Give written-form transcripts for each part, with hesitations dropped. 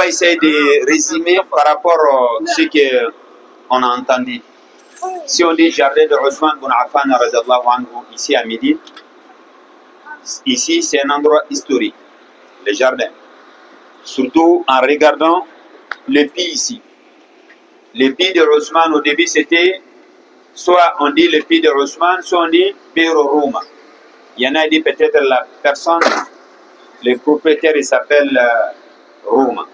va essayer de résumer par rapport à ce qu'on a entendu. Si on dit jardin de Othman ibn Affan radiallahu anhu ici à Médine, ici c'est un endroit historique, le jardin. Surtout en regardant le puits ici. Le puits de Othman au début c'était, soit on dit le puits de Othman, soit on dit Biro Roma. Il y en a dit peut-être la personne, le propriétaire il s'appelle Roma.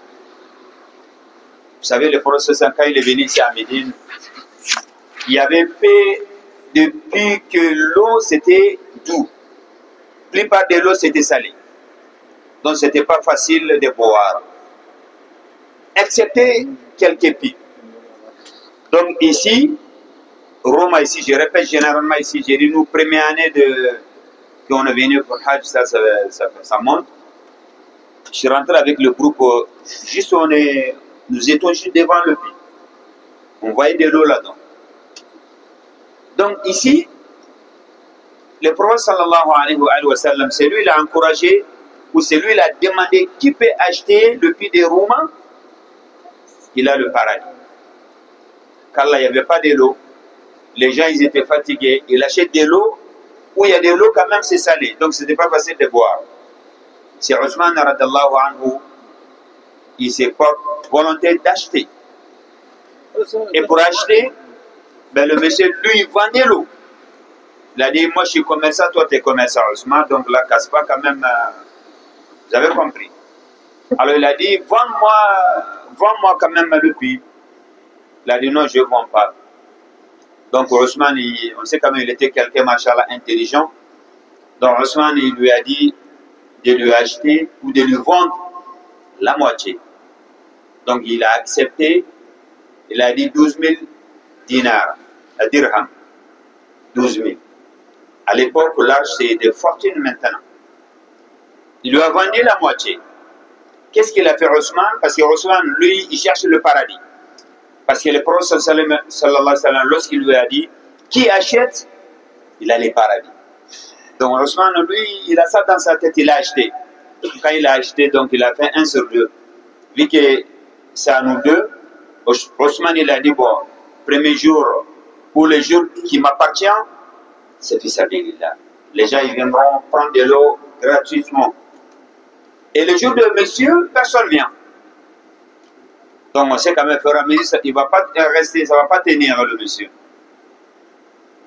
Vous savez, le prophète quand il est venu ici à Médine, il y avait fait depuis que l'eau c'était doux. La plupart de l'eau c'était salé. Donc c'était pas facile de boire. Excepté quelques puits. Donc ici, Roma ici, je répète généralement ici, j'ai dit nous, première année qu'on est venu pour Hajj, ça monte. Je suis rentré avec le groupe, juste nous étions juste devant le puits. On voyait de l'eau là-dedans. Donc ici, le prophète sallallahu alayhi wa sallam, c'est lui qui l'a encouragé, ou c'est lui qui l'a demandé qui peut acheter le puits de Roma, il a le paradis. Car là, il n'y avait pas de l'eau. Les gens, ils étaient fatigués. Il achète de l'eau, où il y a de l'eau quand même, c'est salé. Donc, ce n'était pas facile de boire. C'est Othman radallahu anhu, il s'est porté volonté d'acheter. Et pour acheter, ben, le monsieur, lui, il vendait l'eau. Il a dit, moi je suis commerçant, toi tu es commerçant, Othman, donc là, casse pas quand même, vous avez compris. Alors il a dit, vends-moi quand même le puits. Il a dit, non, je ne vends pas. Donc Othman, on sait quand même il était quelqu'un, machallah, intelligent. Donc Othman, il lui a dit de lui acheter ou de lui vendre la moitié. Donc il a accepté, il a dit 12 000 dinars, dirham, 12 000. À l'époque, l'âge c'est des fortunes maintenant. Il lui a vendu la moitié. Qu'est-ce qu'il a fait Othman? Parce que Othman, lui, il cherche le paradis. Parce que le prophète sallallahu alayhi wa sallam, lorsqu'il lui a dit, qui achète, il a le paradis. Donc Othman, lui, il a ça dans sa tête, il a acheté. Quand il a acheté, donc il a fait 1 sur 2. Vu que c'est à nous deux, Othman, il a dit, bon, premier jour, pour le jour qui m'appartient, c'est fils sabilillah. Les gens ils viendront prendre de l'eau gratuitement. Et le jour de monsieur, personne vient. Donc on sait quand même, il ne va pas rester, ça ne va pas tenir le monsieur.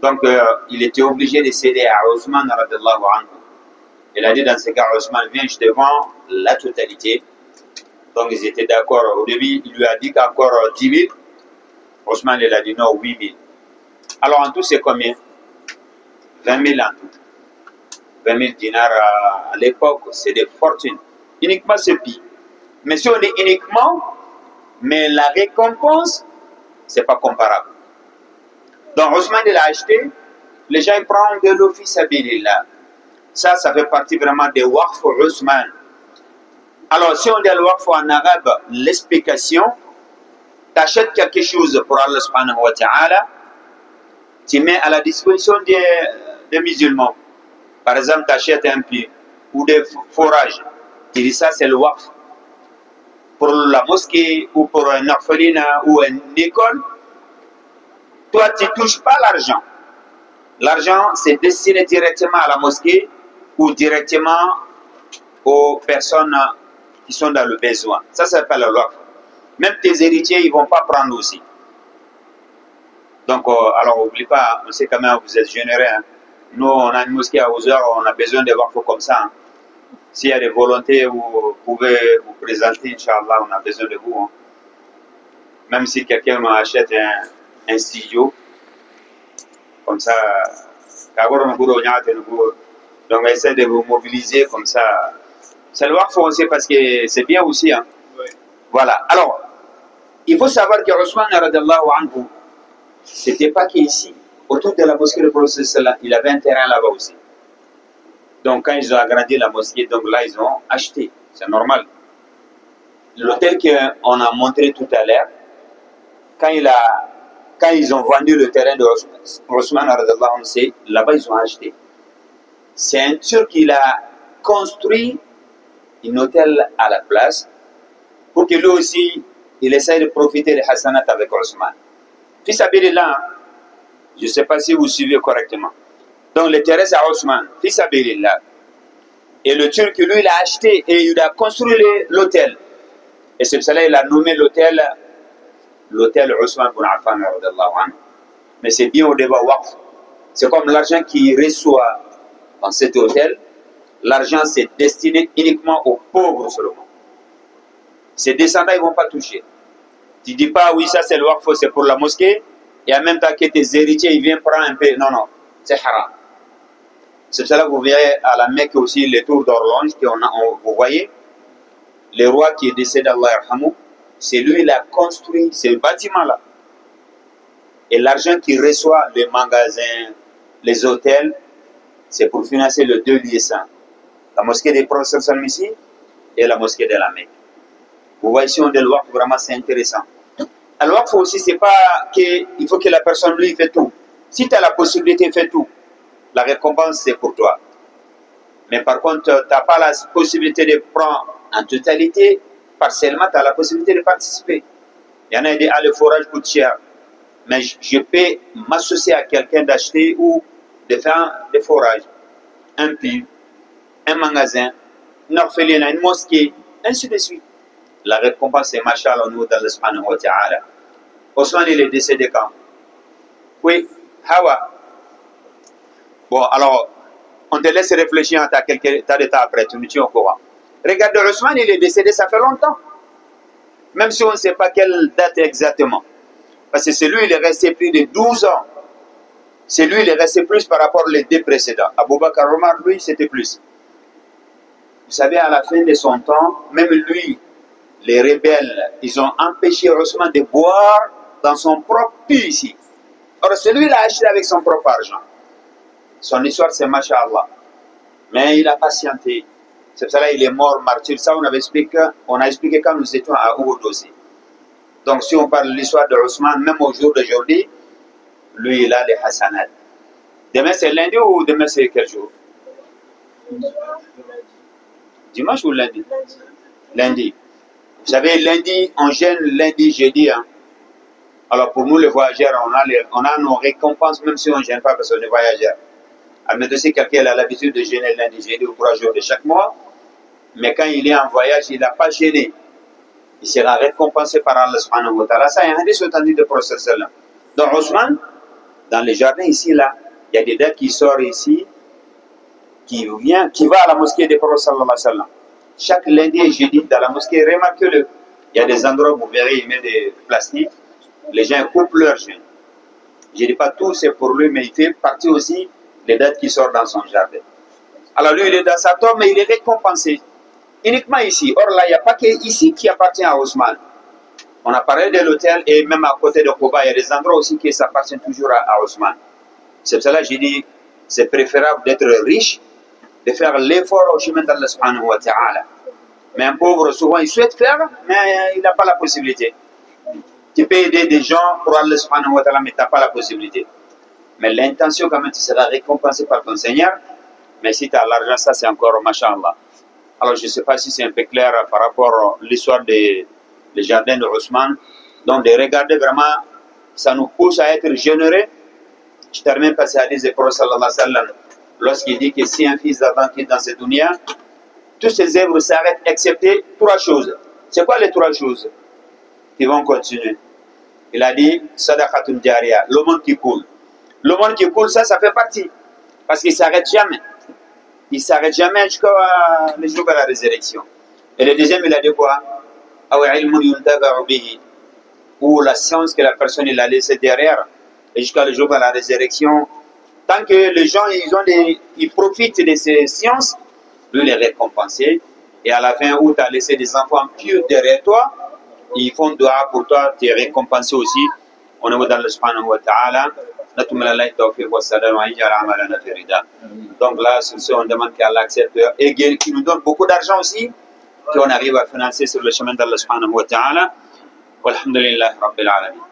Donc il était obligé de céder à Othman radallahu anhu. Il a dit dans ce cas, Othman, viens, je te vends la totalité. Donc ils étaient d'accord. Au début, il lui a dit qu'encore 10 000. Othman, il a dit non, 8 000. Alors en tout, c'est combien? 20 000 en tout. 20 000 dinars à l'époque, c'est des fortunes. Uniquement ce puits. Mais si on dit uniquement, mais la récompense, c'est pas comparable. Donc Othman, il a acheté, les gens ils prennent de l'eau fils sabilillah. Ça fait partie vraiment des waqf Othman. Alors si on dit le waqf en arabe, l'explication, tu achètes quelque chose pour Allah subhanahu wa ta'ala, tu mets à la disposition des musulmans. Par exemple, tu achètes un puits ou des forages. Tu dis ça, c'est le waqf. Pour la mosquée ou pour un orphelinat ou une école, toi, tu ne touches pas l'argent. L'argent, c'est destiné directement à la mosquée ou directement aux personnes qui sont dans le besoin. Ça s'appelle le waqf. Même tes héritiers, ils ne vont pas prendre aussi. Donc, alors, n'oublie pas, on sait quand même, vous êtes généreux. Hein. Nous, on a une mosquée à Ouzar, on a besoin de waqf comme ça. Hein. S'il y a des volontés, vous pouvez vous présenter, Inch'Allah, on a besoin de vous. Hein. Même si quelqu'un m'achète un studio, comme ça, donc essayez de vous mobiliser comme ça. C'est le waqf aussi parce que c'est bien aussi. Hein. Oui. Voilà. Alors, il faut savoir que Othman radallahu anhu, c'était pas qu'ici. Autour de la mosquée, le prophète, il avait un terrain là-bas aussi. Donc, quand ils ont agrandi la mosquée, donc là, ils ont acheté. C'est normal. L'hôtel qu'on a montré tout à l'heure, quand ils ont vendu le terrain de Othman, là-bas, ils ont acheté. C'est un Turc qui a construit un hôtel à la place. pour que lui aussi, il essaye de profiter des hasanat avec Ousmane. Fils Abilillah, je ne sais pas si vous suivez correctement. Donc, l'intéresse à Ousmane, fils Abilillah. Et le Turc, lui, il a acheté et il a construit l'hôtel. Et c'est pour cela qu'il a nommé l'hôtel Ousmane bin Affan. Mais c'est bien au débat waqf. C'est comme l'argent qu'il reçoit dans cet hôtel. L'argent, c'est destiné uniquement aux pauvres seulement. Ses descendants, ils ne vont pas toucher. Tu ne dis pas, oui, ça c'est le waqf, c'est pour la mosquée. Et en même temps que tes héritiers, ils viennent prendre un peu. Non, non, c'est haram. C'est pour cela que vous verrez à la Mecque aussi les tours d'horloge. Vous voyez, le roi qui est décédé, Allah yarhamou, c'est lui qui a construit ce bâtiment-là. Et l'argent qu'il reçoit, les magasins, les hôtels, c'est pour financer les deux lieux saints. La mosquée des professeurs Salm ici et la mosquée de la Mecque. Vous voyez ici, on dit le waqf, vraiment c'est intéressant. Le waqf aussi, c'est pas qu'il faut que la personne, lui, fait tout. Si tu as la possibilité, fais tout. La récompense, c'est pour toi. Mais par contre, tu n'as pas la possibilité de prendre en totalité, partiellement, tu as la possibilité de participer. Il y en a qui disent, ah, le forage coûte cher. Mais je peux m'associer à quelqu'un d'acheter ou de faire des forages. Un puits, un magasin, une orphelinat, une mosquée, ainsi de suite. La récompense, c'est Masha'Allah au niveau d'Allah subhanahu wa ta'ala. Ousmane, il est décédé quand? Oui, Hawa. Bon, alors, on te laisse réfléchir à quelques tas d'états après, tu me tiens au courant. Regarde, Ousmane, il est décédé, ça fait longtemps. Même si on ne sait pas quelle date exactement. Parce que c'est lui, il est resté plus de 12 ans. C'est lui, il est resté plus par rapport aux deux précédents. Abou Bakr Omar, lui, c'était plus. Vous savez, à la fin de son temps, même lui, les rebelles, ils ont empêché Ousmane de boire dans son propre puits ici. Or, celui l'a acheté avec son propre argent. Son histoire, c'est Masha'Allah. Mais il a patienté. C'est pour cela qu'il est mort martyr. Ça, on a expliqué quand nous étions à Uhud aussi. Donc, si on parle de l'histoire de Ousmane, même au jour d'aujourd'hui, lui, il a les hasanat. Demain, c'est lundi ou demain, c'est quel jour? Dimanche ou lundi? Lundi. Vous savez, lundi, on gêne lundi, jeudi. Hein? Alors, pour nous, les voyageurs, on a nos récompenses, même si on ne gêne pas parce qu'on est voyageurs. Admettons si quelqu'un a l'habitude de gêner lundi, jeudi ou 3 jours de chaque mois, mais quand il est en voyage, il n'a pas gêné. Il sera récompensé par Allah subhanahu wa ta'ala. Ça, il y a un hadith authentique de Prophète sallam. Donc, Ousmane, dans les jardins ici, là, il y a des dates qui sortent ici, qui va à la mosquée des Prophètes sallallahu alayhi wa sallam. Chaque lundi et jeudi, dans la mosquée, remarquez-le. Il y a des endroits où vous verrez, il met des plastiques. Les gens coupent leur jeûne. Je ne dis pas tout, c'est pour lui, mais il fait partie aussi des dates qui sortent dans son jardin. Alors lui, il est dans sa tombe, mais il est récompensé. Uniquement ici. Or là, il n'y a pas que ici qui appartient à Ousmane. On a parlé de l'hôtel et même à côté de Koba, il y a des endroits aussi qui s'appartiennent toujours à Ousmane. C'est pour cela que j'ai dit, c'est préférable d'être riche, de faire l'effort au chemin d'Allah subhanahu wa ta'ala. Mais un pauvre, souvent, il souhaite faire, mais il n'a pas la possibilité. Tu peux aider des gens pour Allah subhanahu wa ta'ala, mais tu n'as pas la possibilité. Mais l'intention, quand même, tu seras récompensé par ton Seigneur. Mais si tu as l'argent, ça, c'est encore masha'Allah. Alors, je ne sais pas si c'est un peu clair par rapport à l'histoire des jardins de Ousmane. Donc, de regarder vraiment, ça nous pousse à être généreux. Je termine par ce hadith du Prophète sallallahu alayhi wa sallam. Lorsqu'il dit que si un fils d'Adam qui est dans cette dunya, toutes ses œuvres s'arrêtent, excepté 3 choses. C'est quoi les 3 choses qui vont continuer? Il a dit sadaqatun jariya, le monde qui coule. Le monde qui coule, ça fait partie. Parce qu'il ne s'arrête jamais. Il ne s'arrête jamais jusqu'au jour de la résurrection. Et le deuxième, il a dit quoi? Ou la science que la personne il a laissée derrière. Et jusqu'à le jour de la résurrection. Tant que les gens ils profitent de ces sciences, lui les récompenser. Et à la fin, où tu as laissé des enfants pieux derrière toi, ils font dua pour toi, tu es récompensé aussi. Au niveau d'Allah subhanahu wa ta'ala. Donc là, sur ce, on demande qu'Allah accepte et qu'il nous donne beaucoup d'argent aussi, qu'on arrive à financer sur le chemin d'Allah subhanahu wa ta'ala. Walhamdulillah rabbil alamin.